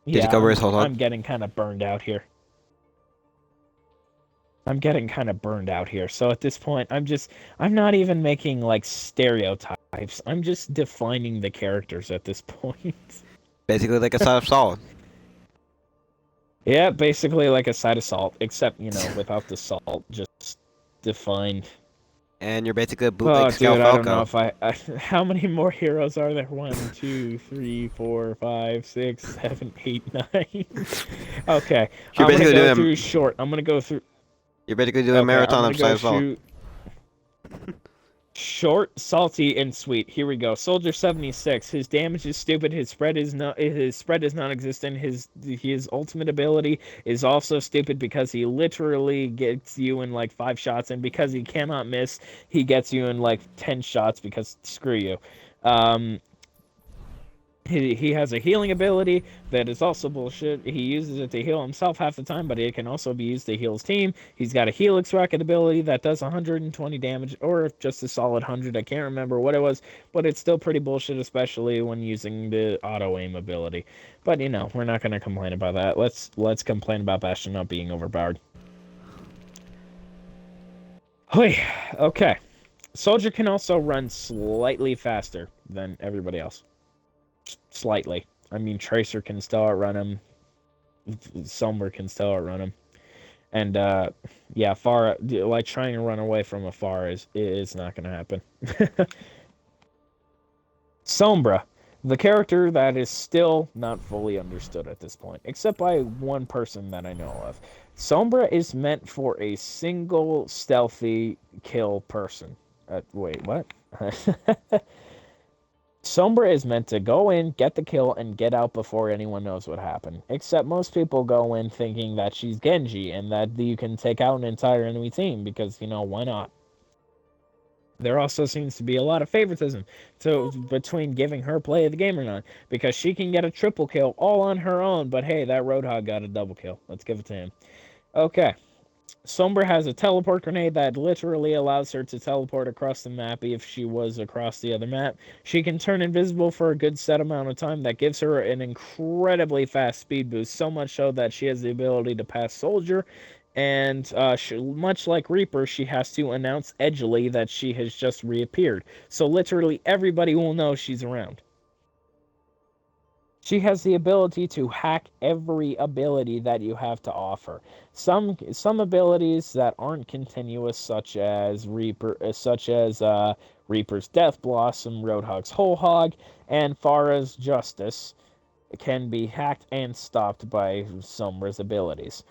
[SPEAKER 1] Did you cover his whole
[SPEAKER 2] I'm getting kind of burned out here. So at this point, I'm not even making stereotypes. I'm just defining the characters at this point.
[SPEAKER 1] Basically like a side of salt.
[SPEAKER 2] Yeah, basically like a side of salt, except, without the salt, just defined.
[SPEAKER 1] And you're basically a
[SPEAKER 2] Oh,
[SPEAKER 1] bootleg Scout
[SPEAKER 2] dude, I don't know
[SPEAKER 1] Falco.
[SPEAKER 2] if I how many more heroes are there? 1, 2, 3, 4, 5, 6, 7, 8, 9. Okay,
[SPEAKER 1] You're
[SPEAKER 2] I'm gonna
[SPEAKER 1] basically
[SPEAKER 2] go
[SPEAKER 1] doing
[SPEAKER 2] through short. I'm gonna go through.
[SPEAKER 1] a
[SPEAKER 2] Okay, I'm
[SPEAKER 1] marathon
[SPEAKER 2] gonna
[SPEAKER 1] of
[SPEAKER 2] go
[SPEAKER 1] Silent Assault.
[SPEAKER 2] shoot. Short, salty, and sweet. Here we go. Soldier 76. His damage is stupid. His spread is not. His spread is non-existent. His ultimate ability is also stupid because he literally gets you in like 5 shots, and because he cannot miss, he gets you in like 10 shots. Because screw you. Um, he has a healing ability that is also bullshit. He uses it to heal himself half the time, but it can also be used to heal his team. He's got a Helix Rocket ability that does 120 damage, or just a solid 100. I can't remember what it was, but it's still pretty bullshit, especially when using the auto aim ability. But you know, we're not gonna complain about that. Let's complain about Bastion not being overpowered. Okay. Soldier can also run slightly faster than everybody else. Slightly. I mean, Tracer can still outrun him. Sombra can still outrun him. And yeah, far like trying to run away from afar is not going to happen. Sombra, the character that is still not fully understood at this point, except by one person that I know of. Sombra is meant for a single stealthy kill person. Wait, what? Sombra is meant to go in, get the kill, and get out before anyone knows what happened. Except most people go in thinking that she's Genji and that you can take out an entire enemy team because, you know, why not? There also seems to be a lot of favoritism between giving her play of the game or not, because she can get a triple kill all on her own, but hey, that Roadhog got a double kill. Let's give it to him. Okay. Sombra has a teleport grenade that literally allows her to teleport across the map if she was across the other map. She can turn invisible for a good set amount of time that gives her an incredibly fast speed boost, so much so that she has the ability to pass Soldier, and much like Reaper, she has to announce edgily that she has just reappeared. So literally everybody will know she's around. She has the ability to hack every ability that you have to offer. Some abilities that aren't continuous, such as Reaper's Death Blossom, Roadhog's Whole Hog, and Farah's Justice, can be hacked and stopped by Sombra's abilities.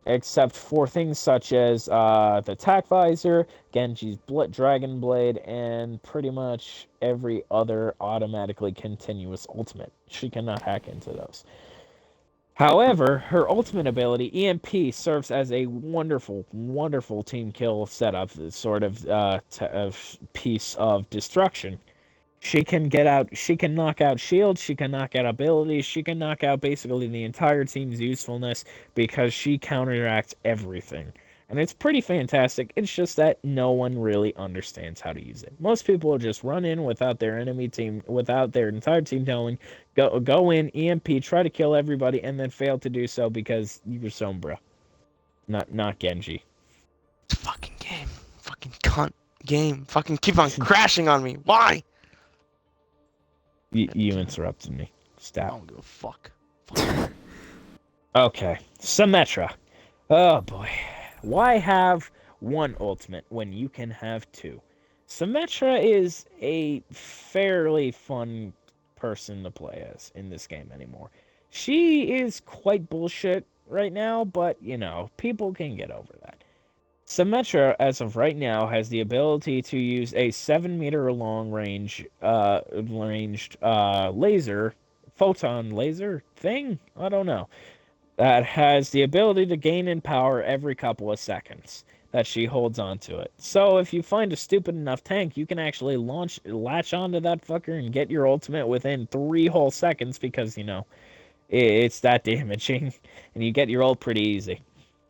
[SPEAKER 2] Except for things such as the Attack Visor, Genji's Dragon Blade, and pretty much every other automatically continuous ultimate. She cannot hack into those. However, her ultimate ability, EMP, serves as a wonderful, wonderful team kill setup, sort of piece of destruction. She can knock out shields, she can knock out abilities, she can knock out basically the entire team's usefulness because she counteracts everything. And it's pretty fantastic. It's just that no one really understands how to use it. Most people just run in without their entire team knowing, go in, EMP, try to kill everybody, and then fail to do so because you're Sombra. Not Genji.
[SPEAKER 4] Fucking game. Fucking cunt game. Fucking keep on crashing on me. Why?
[SPEAKER 2] You interrupted me.
[SPEAKER 4] I
[SPEAKER 2] Stop.
[SPEAKER 4] don't give a fuck.
[SPEAKER 2] Okay, Symmetra. Oh boy. Why have one ultimate when you can have two? Symmetra is a fairly fun person to play as in this game anymore. She is quite bullshit right now, but you know, people can get over that. Symmetra, as of right now, has the ability to use a 7-meter long ranged laser, photon laser thing? I don't know. That has the ability to gain in power every couple of seconds that she holds onto it. So if you find a stupid enough tank, you can actually latch onto that fucker and get your ultimate within 3 whole seconds because, you know, it's that damaging, and you get your ult pretty easy.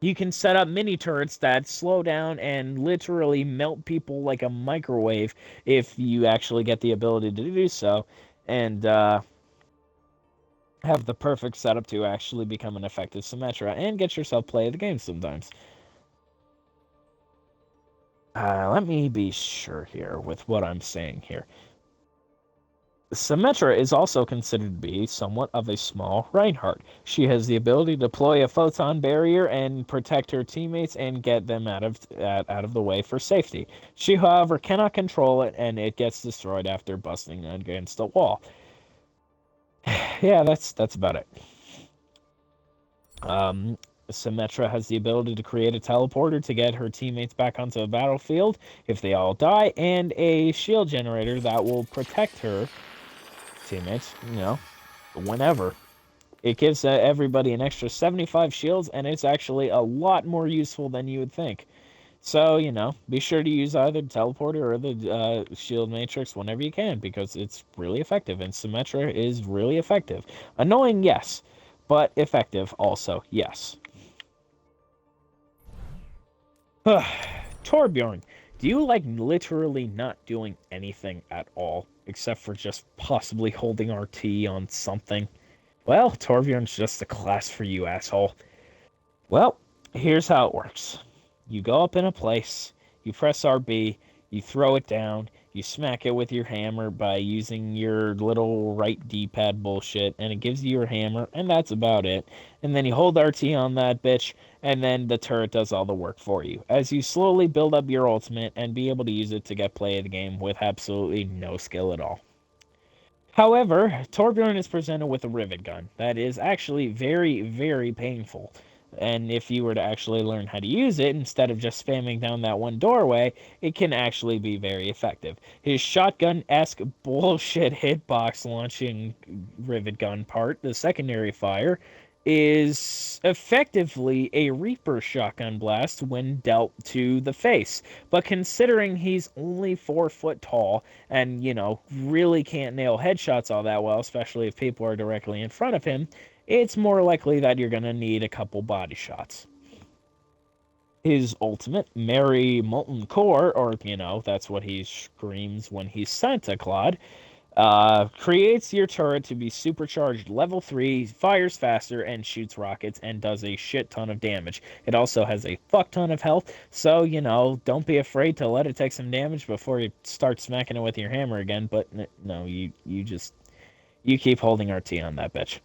[SPEAKER 2] You can set up mini turrets that slow down and literally melt people like a microwave if you actually get the ability to do so, and have the perfect setup to actually become an effective Symmetra and get yourself play the game sometimes. Let me be sure here with what I'm saying here. Symmetra is also considered to be somewhat of a small Reinhardt. She has the ability to deploy a photon barrier and protect her teammates and get them out of the way for safety. She, however, cannot control it, and it gets destroyed after busting against a wall. Yeah, that's about it. Symmetra has the ability to create a teleporter to get her teammates back onto the battlefield if they all die, and a shield generator that will protect her teammates, whenever. It gives everybody an extra 75 shields, and it's actually a lot more useful than you would think. So, be sure to use either the teleporter or the shield matrix whenever you can, because it's really effective, and Symmetra is really effective. Annoying, yes, but effective also, yes. Torbjorn, do you like literally not doing anything at all, except for just possibly holding RT on something? Well, Torbjorn's just a class for you, asshole. Well, here's how it works. You go up in a place, you press RB, you throw it down, you smack it with your hammer by using your little right D-pad bullshit, and it gives you your hammer, and that's about it. And then you hold RT on that bitch, and then the turret does all the work for you. As you slowly build up your ultimate and be able to use it to get play of the game with absolutely no skill at all. However, Torbjorn is presented with a rivet gun that is actually very, very painful. And if you were to actually learn how to use it instead of just spamming down that one doorway, it can actually be very effective. His shotgun-esque bullshit hitbox launching rivet gun part, the secondary fire, is effectively a Reaper shotgun blast when dealt to the face. But considering he's only 4 foot tall and, really can't nail headshots all that well, especially if people are directly in front of him, it's more likely that you're going to need a couple body shots. His ultimate, Merry Molten Core, or, that's what he screams when he's Santa Claus, creates your turret to be supercharged level 3, fires faster, and shoots rockets, and does a shit ton of damage. It also has a fuck ton of health, so, don't be afraid to let it take some damage before you start smacking it with your hammer again, but no, you keep holding RT on that bitch.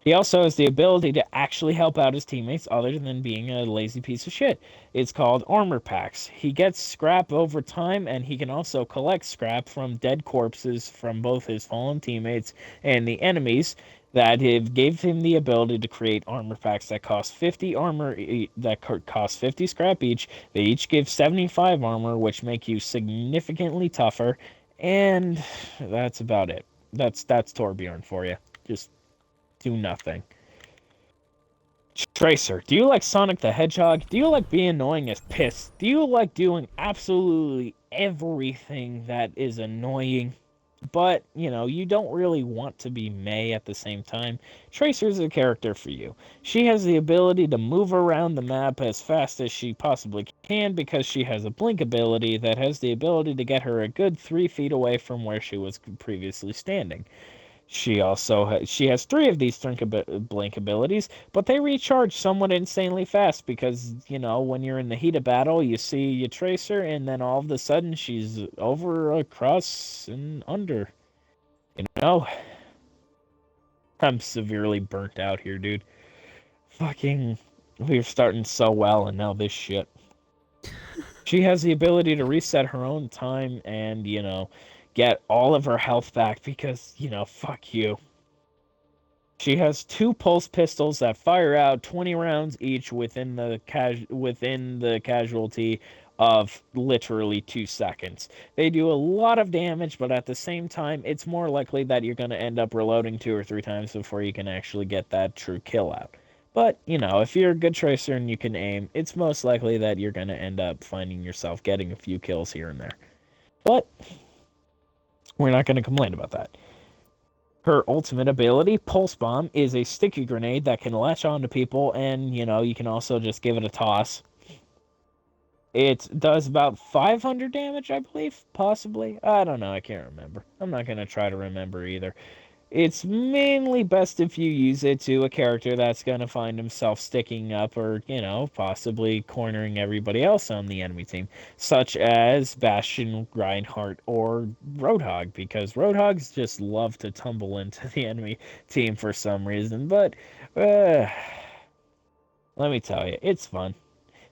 [SPEAKER 2] He also has the ability to actually help out his teammates other than being a lazy piece of shit. It's called armor packs. He gets scrap over time, and he can also collect scrap from dead corpses from both his fallen teammates and the enemies that have gave him the ability to create armor packs that cost 50 armor that cost 50 scrap each. They each give 75 armor, which make you significantly tougher, and that's about it. That's Torbjorn for you. Just do nothing. Tracer, do you like Sonic the Hedgehog? Do you like being annoying as piss? Do you like doing absolutely everything that is annoying? But, you don't really want to be May at the same time. Tracer's a character for you. She has the ability to move around the map as fast as she possibly can because she has a blink ability that has the ability to get her a good 3 feet away from where she was previously standing. She has 3 of these blink abilities, but they recharge somewhat insanely fast because, when you're in the heat of battle, you see your Tracer, and then all of a sudden she's over, across, and under. I'm severely burnt out here, dude. Fucking, we were starting so well, and now this shit. She has the ability to reset her own time and, get all of her health back because, fuck you. She has 2 pulse pistols that fire out 20 rounds each within the casualty of literally 2 seconds. They do a lot of damage, but at the same time, it's more likely that you're going to end up reloading 2 or 3 times before you can actually get that true kill out. But, if you're a good tracer and you can aim, it's most likely that you're going to end up finding yourself getting a few kills here and there. But we're not going to complain about that. Her ultimate ability, Pulse Bomb, is a sticky grenade that can latch onto people, and, you can also just give it a toss. It does about 500 damage, I believe, possibly. I don't know, I can't remember. I'm not going to try to remember either. It's mainly best if you use it to a character that's going to find himself sticking up or, possibly cornering everybody else on the enemy team, such as Bastion, Reinhardt, or Roadhog, because Roadhogs just love to tumble into the enemy team for some reason. But let me tell you, it's fun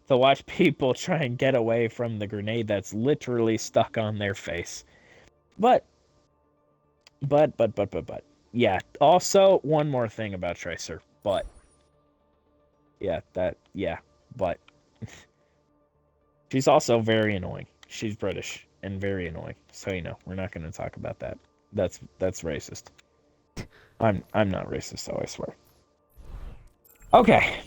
[SPEAKER 2] to watch people try and get away from the grenade that's literally stuck on their face. But but. Yeah, also, one more thing about Tracer. But. Yeah, but. She's also very annoying. She's British and very annoying. So, we're not going to talk about that. That's racist. I'm not racist, though, I swear. Okay.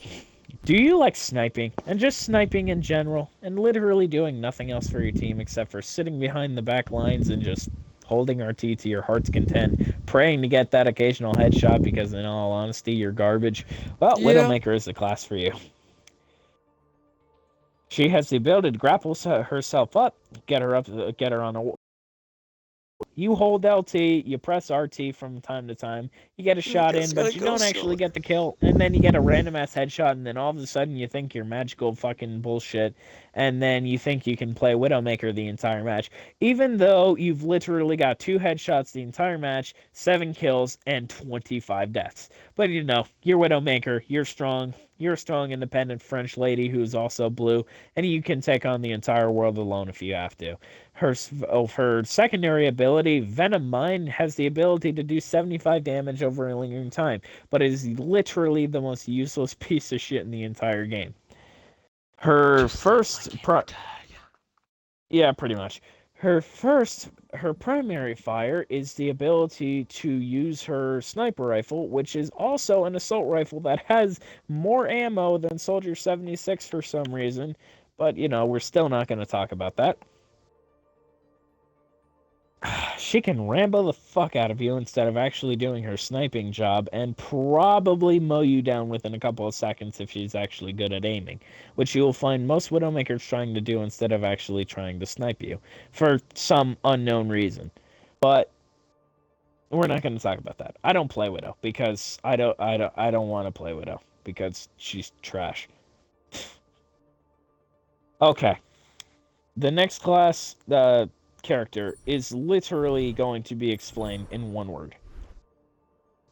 [SPEAKER 2] Do you like sniping? And just sniping in general? And literally doing nothing else for your team except for sitting behind the back lines and just holding RT to your heart's content, praying to get that occasional headshot because, in all honesty, you're garbage? Well,
[SPEAKER 4] Yeah.
[SPEAKER 2] Widowmaker is the class for you. She has the ability to grapple herself up, get her on a. You hold LT, you press RT from time to time, you get a shot in, but you don't actually get the kill, and then you get a random ass headshot, and then all of a sudden you think you're magical fucking bullshit, and then you think you can play Widowmaker the entire match, even though you've literally got 2 headshots the entire match, 7 kills, and 25 deaths. But you're Widowmaker, you're a strong independent French lady who's also blue, and you can take on the entire world alone if you have to. Her secondary ability, Venom Mine, has the ability to do 75 damage over a lingering time, but it is literally the most useless piece of shit in the entire game. Her yeah, pretty much. Her primary fire is the ability to use her sniper rifle, which is also an assault rifle that has more ammo than Soldier 76 for some reason, but we're still not going to talk about that. She can Rambo the fuck out of you instead of actually doing her sniping job, and probably mow you down within a couple of seconds if she's actually good at aiming, which you will find most Widowmakers trying to do instead of actually trying to snipe you, for some unknown reason. But we're not going to talk about that. I don't play Widow because I don't want to play Widow because she's trash. Okay. The next class, character is literally going to be explained in one word.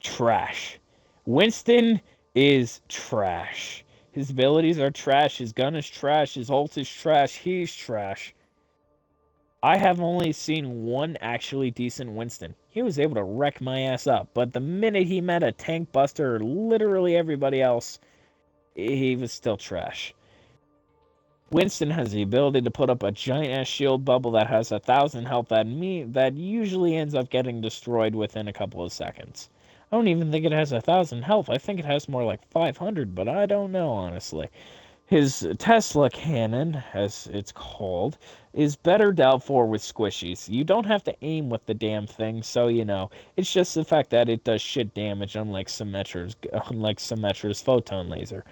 [SPEAKER 2] Trash. Winston is trash. His abilities are trash. His gun is trash. His ult is trash. He's trash. I have only seen one actually decent Winston. He was able to wreck my ass up, but the minute he met a tank buster or literally everybody else, he was still trash. Winston has the ability to put up a giant-ass shield bubble that has 1,000 health that usually ends up getting destroyed within a couple of seconds. I don't even think it has 1,000 health. I think it has more like 500, but I don't know, honestly. His Tesla cannon, as it's called, is better dealt for with squishies. You don't have to aim with the damn thing, so it's just the fact that it does shit damage, unlike Symmetra's photon laser.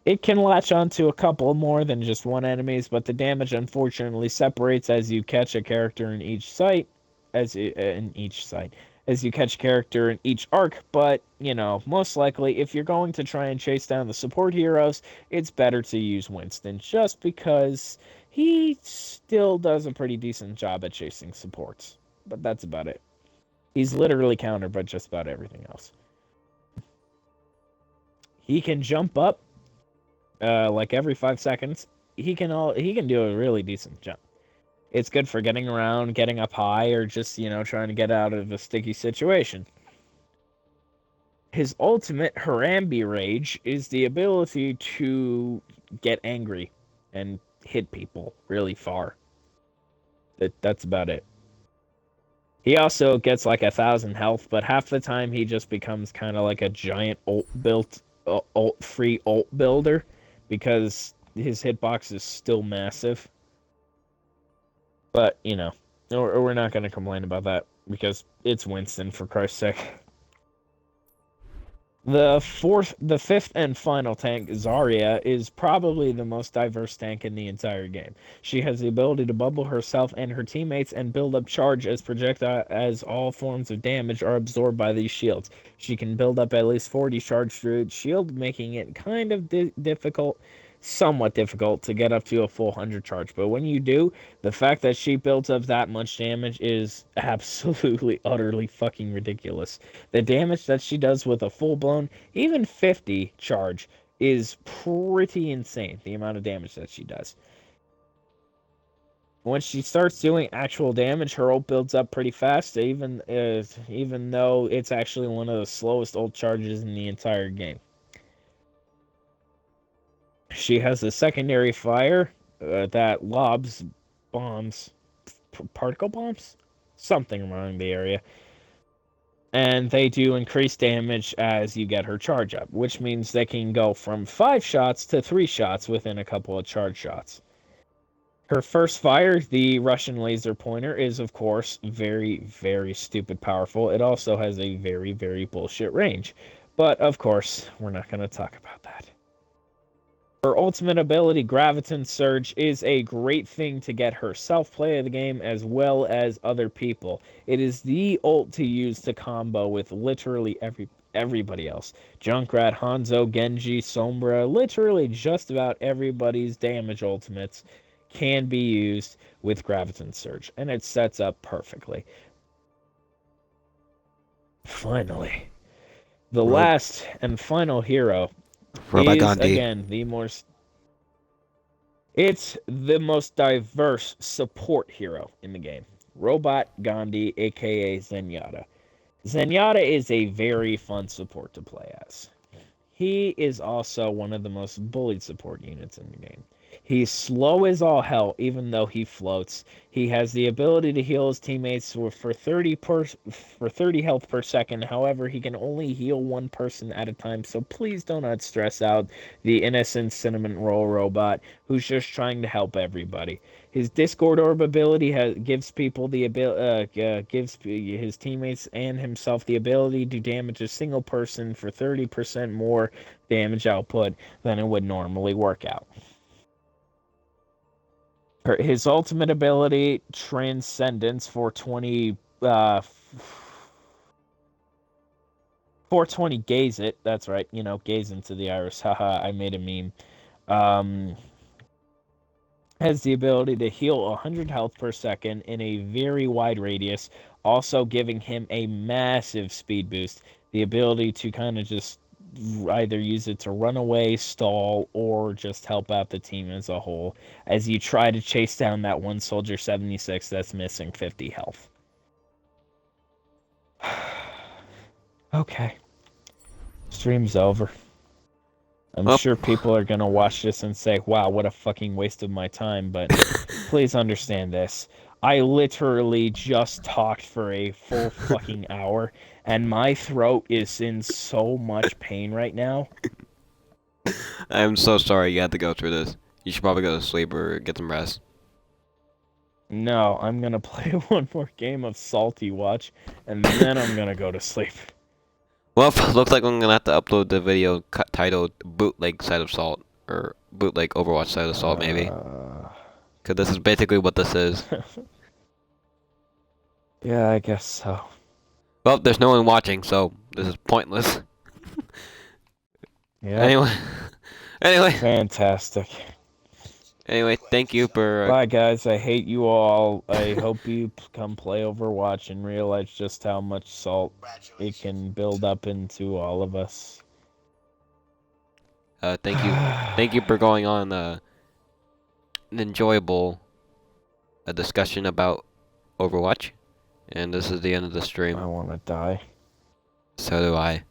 [SPEAKER 2] It can latch onto a couple more than just one enemies, but the damage unfortunately separates as you catch a character in each site, as you catch a character in each arc. But most likely, if you're going to try and chase down the support heroes, it's better to use Winston, just because he still does a pretty decent job at chasing supports. But that's about it. He's literally countered by just about everything else. He can jump up like every 5 seconds. He can do a really decent jump. It's good for getting around, getting up high, or just trying to get out of a sticky situation. His ultimate, Harambe Rage, is the ability to get angry and hit people really far. That's about it. He also gets like 1,000 health, but half the time he just becomes kind of like a giant free ult builder, because his hitbox is still massive. But we're not going to complain about that because it's Winston, for Christ's sake. The fifth and final tank, Zarya, is probably the most diverse tank in the entire game. She has the ability to bubble herself and her teammates and build up charge as projectile as all forms of damage are absorbed by these shields. She can build up at least 40 charge through each shield, making it kind of difficult, somewhat difficult to get up to a full 100 charge. But when you do, the fact that she builds up that much damage is absolutely, utterly fucking ridiculous. The damage that she does with a full-blown, even 50 charge is pretty insane, the amount of damage that she does. When she starts doing actual damage, her ult builds up pretty fast, even though it's actually one of the slowest ult charges in the entire game. She has a secondary fire that lobs bombs, particle bombs, something around the area, and they do increase damage as you get her charge up, which means they can go from 5 shots to 3 shots within a couple of charge shots. Her first fire, the Russian laser pointer, is of course very, very stupid powerful. It also has a very, very bullshit range. But of course, we're not going to talk about that. Her ultimate ability, Graviton Surge, is a great thing to get her self-play of the game as well as other people. It is the ult to use to combo with literally everybody else. Junkrat, Hanzo, Genji, Sombra, literally just about everybody's damage ultimates can be used with Graviton Surge, and it sets up perfectly. Finally, the last and final hero is, again, it's the most diverse support hero in the game. Robot Gandhi, aka Zenyatta. Zenyatta is a very fun support to play as. He is also one of the most bullied support units in the game. He's slow as all hell, even though he floats. He has the ability to heal his teammates for 30 health per second. However, he can only heal one person at a time, so please do not stress out the innocent cinnamon roll robot who's just trying to help everybody. His Discord Orb ability gives people the gives his teammates and himself the ability to damage a single person for 30% more damage output than it would normally work out. His ultimate ability, Transcendence, 420 gaze it. That's right, gaze into the iris. Haha, I made a meme. Has the ability to heal 100 health per second in a very wide radius, also giving him a massive speed boost. The ability to kind of just either use it to run away, stall, or just help out the team as a whole as you try to chase down that one soldier 76 that's missing 50 health. Okay. Stream's over. I'm sure people are gonna watch this and say, wow, what a fucking waste of my time, but please understand this. I literally just talked for a full fucking hour, and my throat is in so much pain right now.
[SPEAKER 1] I'm so sorry you had to go through this. You should probably go to sleep or get some rest.
[SPEAKER 2] No, I'm gonna play one more game of Salty Watch, and then I'm gonna go to sleep.
[SPEAKER 1] Well, looks like I'm gonna have to upload the video titled Bootleg Side of Salt, or Bootleg Overwatch Side of Salt, maybe. Because this is basically what this is.
[SPEAKER 2] Yeah, I guess so.
[SPEAKER 1] Well, there's no one watching, so this is pointless.
[SPEAKER 2] Yeah.
[SPEAKER 1] Anyway.
[SPEAKER 2] Fantastic.
[SPEAKER 1] Anyway, thank you for...
[SPEAKER 2] Bye, guys. I hate you all. I hope you come play Overwatch and realize just how much salt it can build up into all of us.
[SPEAKER 1] Thank you. Thank you for going on an enjoyable discussion about Overwatch. And this is the end of the stream.
[SPEAKER 2] I want to die.
[SPEAKER 1] So do I.